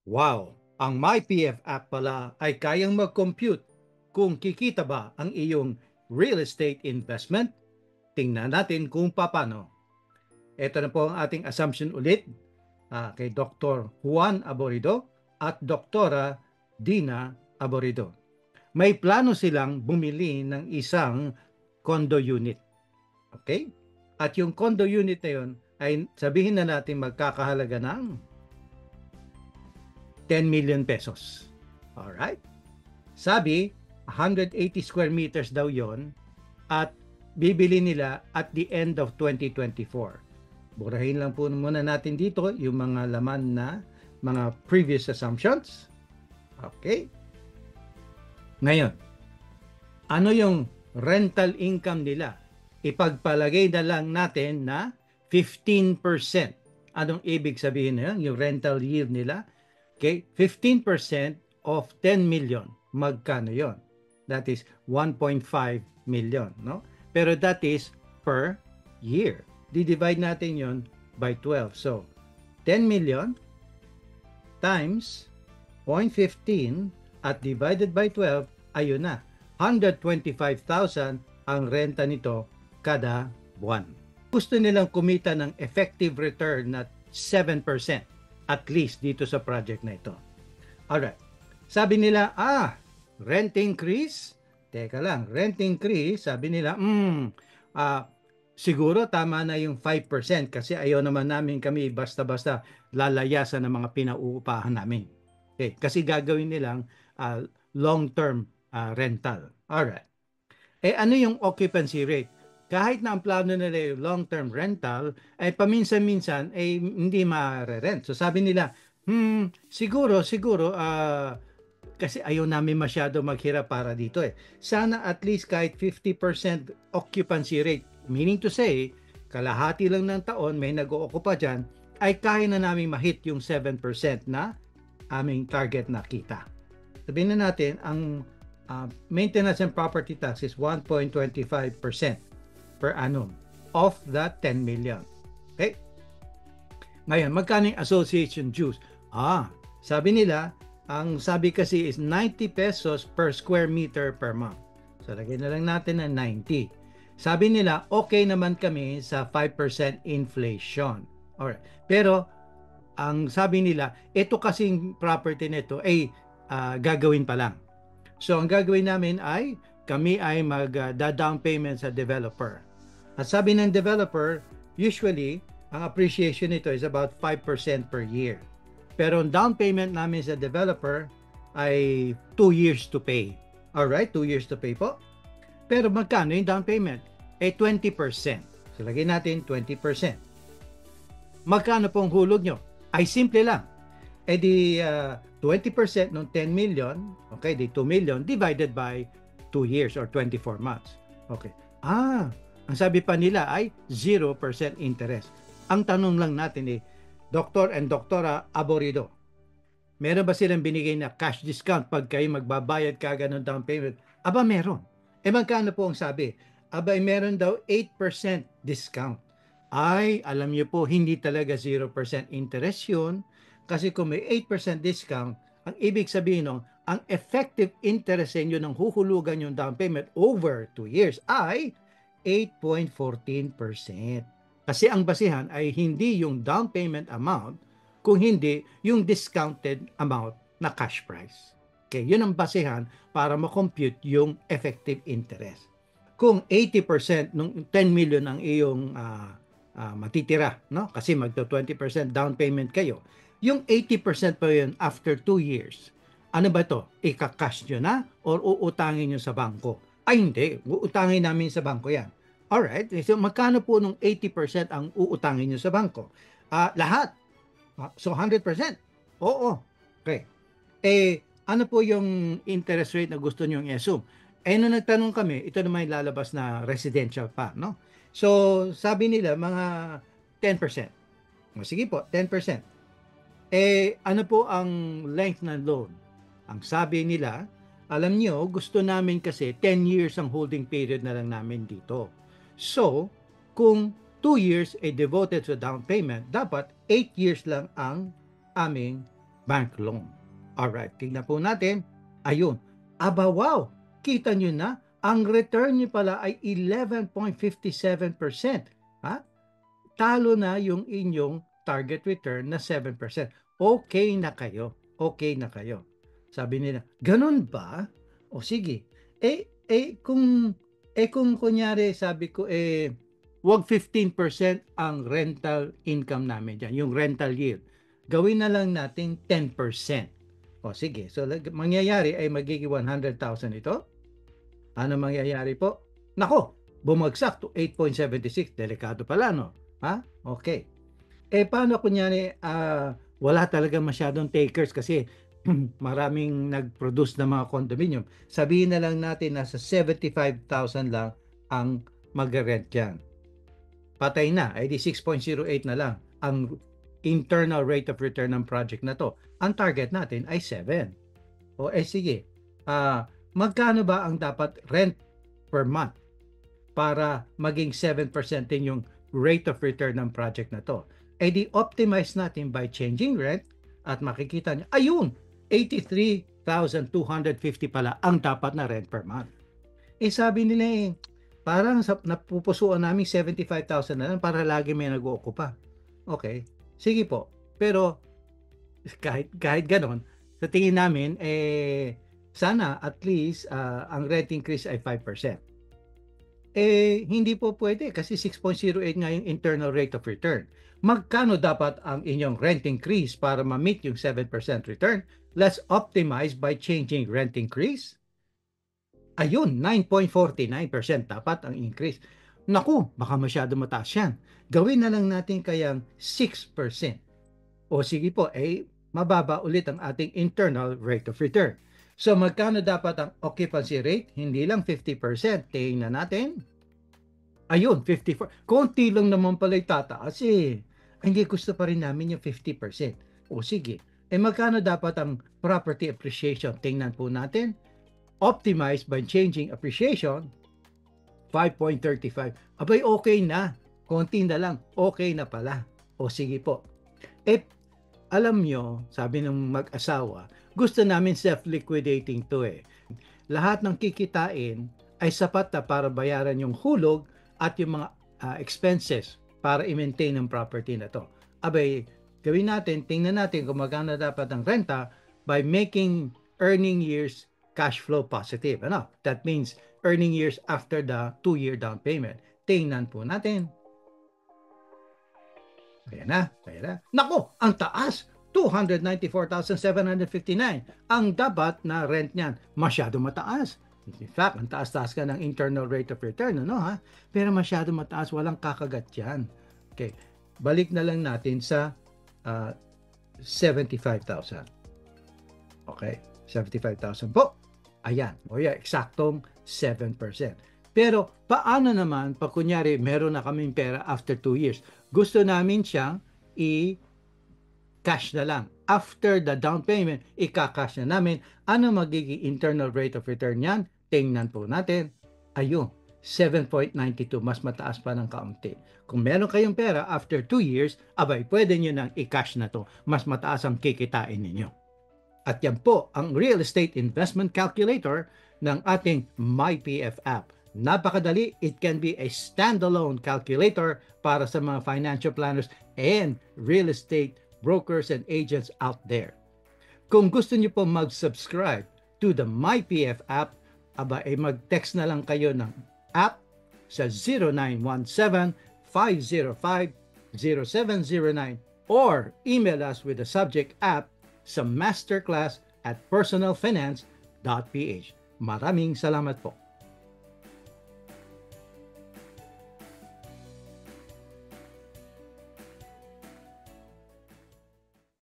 Wow! Ang MyPF app pala ay kayang mag-compute kung kikita ba ang iyong real estate investment. Tingnan natin kung paano. Ito na po ang ating assumption ulit kay Dr. Juan Aborido at Dr. Dina Aborido. May plano silang bumili ng isang condo unit. Okay? At yung condo unit na yun ay sabihin na natin magkakahalaga ng 10 million pesos. Alright? Sabi, 180 square meters daw yon at bibili nila at the end of 2024. Burahin lang po muna natin dito yung mga laman na mga previous assumptions. Okay? Ngayon, ano yung rental income nila? Ipagpalagay na lang natin na 15%. Anong ibig sabihin na yun? Yung rental yield nila? Okay, 15% of 10 million. Magkano yon? That is 1.5 million. No? Pero that is per year. Di-divide natin yon by 12. So, 10 million times 0.15 at divided by 12, ayun na. 125,000 ang renta nito kada buwan. Gusto nilang kumita ng effective return na 7% at least dito sa project na ito. Alright. Sabi nila, rent increase? Teka lang, rent increase, sabi nila, siguro tama na yung 5% kasi ayaw naman namin kami basta-basta lalayasan ng mga pinauupahan namin. Okay, kasi gagawin nilang long-term rental. Alright. Ano yung occupancy rate? Kahit na ang plano nila yung long-term rental, ay paminsan-minsan ay hindi ma-rent. So sabi nila, siguro, kasi ayaw namin masyado maghirap para dito eh. Sana at least kahit 50% occupancy rate, meaning to say, kalahati lang ng taon may nag-ookupa dyan, ay kaya na namin ma-hit yung 7% na aming target na kita. Sabihin na natin, ang maintenance and property tax is 1.25% per annum of that 10 million. Okay? Ngayon, magkano yung association dues? Sabi nila, ang sabi kasi is 90 pesos per square meter per month. So, lagyan na lang natin na 90. Sabi nila, okay naman kami sa 5% inflation. Alright. Pero, ang sabi nila, ito kasing property nito ay gagawin pa lang. So, ang gagawin namin ay, kami ay mag-down payment sa developer. At sabi ng developer, usually, ang appreciation nito is about 5% per year. Pero ang down payment namin sa developer ay 2 years to pay. Alright, 2 years to pay po. Pero magkano yung down payment? 20%. So, lagyan natin 20%. Magkano pong hulog nyo? Ay simple lang. Di 20% ng 10 million, okay, di 2 million divided by 2 years or 24 months. Okay. Ang sabi pa nila ay 0% interest. Ang tanong lang natin Dr. and Doktora Aborido, meron ba silang binigay na cash discount pag kayo magbabayad kagad ng down payment? Aba, meron. Magkano po ang sabi? Aba, meron daw 8% discount. Ay, alam niyo po, hindi talaga 0% interest yun. Kasi kung may 8% discount, ang ibig sabihin nun, ang effective interest sa inyo ng huhulugan yung down payment over 2 years ay 8.14%. Kasi ang basihan ay hindi yung down payment amount, kung hindi yung discounted amount na cash price. Okay, yun ang basihan para ma-compute yung effective interest. Kung 80% ng 10 million ang iyong matitira, no? Kasi magto 20% down payment kayo. Yung 80% pa yun after 2 years. Ano ba to? Ika-cash nyo na or uutangin nyo sa bangko? Ay hindi, uutangin namin sa bangko yan. Alright, so magkano po nung 80% ang uutangin nyo sa bangko? Lahat. So 100%? Oo. Okay. Ano po yung interest rate na gusto nyo i-assume? Nung nagtanong kami, ito naman yung lalabas na residential pa, no? So, sabi nila, mga 10%. Sige po, 10%. Ano po ang length ng loan? Ang sabi nila, alam nyo, gusto namin kasi 10 years ang holding period na lang namin dito. So, kung 2 years ay devoted sa down payment, dapat 8 years lang ang aming bank loan. Alright, tingnan po natin. Ayun. Aba wow! Kita nyo na, ang return nyo pala ay 11.57%. Ha? Talo na yung inyong target return na 7%. Okay na kayo. Okay na kayo. Sabi nila, ganun ba? O sige. Kung kunyari sabi ko, wag 15% ang rental income namin dyan, yung rental yield. Gawin na lang natin 10%. O sige, so mangyayari ay magiging 100,000 ito. Ano mangyayari po? Nako, bumagsak to 8.76. Delikado pala, no? Ha? Okay. Paano kunyari wala talaga masyadong takers kasi maraming nag-produce ng mga condominium. Sabihin na lang natin nasa 75,000 lang ang mag-rent dyan. Patay na, ay di 6.08 na lang ang internal rate of return ng project na to. Ang target natin ay 7. O sige, magkano ba ang dapat rent per month para maging 7% din yung rate of return ng project na to? Di optimize natin by changing rent at makikita niyo, ayun, 83,250 pala ang dapat na rent per month. Sabi nila parang napupusuan namin 75,000 na lang para lagi may nag-uukupa. Okay, sige po. Pero kahit ganon, sa tingin namin, sana at least ang rent increase ay 5%. Hindi po pwede kasi 6.08 nga yung internal rate of return. Magkano dapat ang inyong rent increase para ma-meet yung 7% return? Let's optimize by changing rent increase. Ayun, 9.49% dapat ang increase. Naku, baka masyado mataas yan. Gawin na lang natin kayang 6%. O sige po, mababa ulit ang ating internal rate of return. So magkano dapat ang occupancy rate? Hindi lang 50%. Tingnan natin. Ayun, 54. Konti lang naman pala itataas Hindi gusto pa rin namin yung 50%. O sige, magkano dapat ang property appreciation? Tingnan po natin. Optimized by changing appreciation, 5.35. Abay, okay na. Konti na lang. Okay na pala. O sige po. Alam nyo, sabi ng mag-asawa, gusto namin self-liquidating to Lahat ng kikitain ay sapat na para bayaran yung hulog at yung mga expenses para i-maintain ang property na to. Abay, gawin natin, tingnan natin kung magkano dapat ang renta by making earning years cash flow positive. That means earning years after the 2-year down payment. Tingnan po natin. Ayan na. Nako, ang taas! 294,759. Ang dapat na rent niyan, masyado mataas. In fact, ang taas-taas ka ng internal rate of return, Pero masyado mataas, walang kakagat yan. Okay, balik na lang natin sa 75,000. Okay, 75,000 po. Ayan, eksaktong 7%. Pero paano naman pag kunyari meron na kaming pera after 2 years? Gusto namin siyang i-cash na lang. After the down payment, i-cash na namin. Ano magiging internal rate of return yan? Tingnan po natin. Ayun, 7.92. Mas mataas pa ng kaunti. Kung meron kayong pera after 2 years, abay, pwede nyo nang i-cash na to. Mas mataas ang kikitain ninyo. At yan po ang Real Estate Investment Calculator ng ating MyPF app. Napakadali, it can be a standalone calculator para sa mga financial planners and real estate brokers and agents out there. Kung gusto niyo po mag-subscribe to the MyPF app, mag-text na lang kayo ng app sa 0917-505-0709 or email us with the subject app sa masterclass@personalfinance.ph. Maraming salamat po.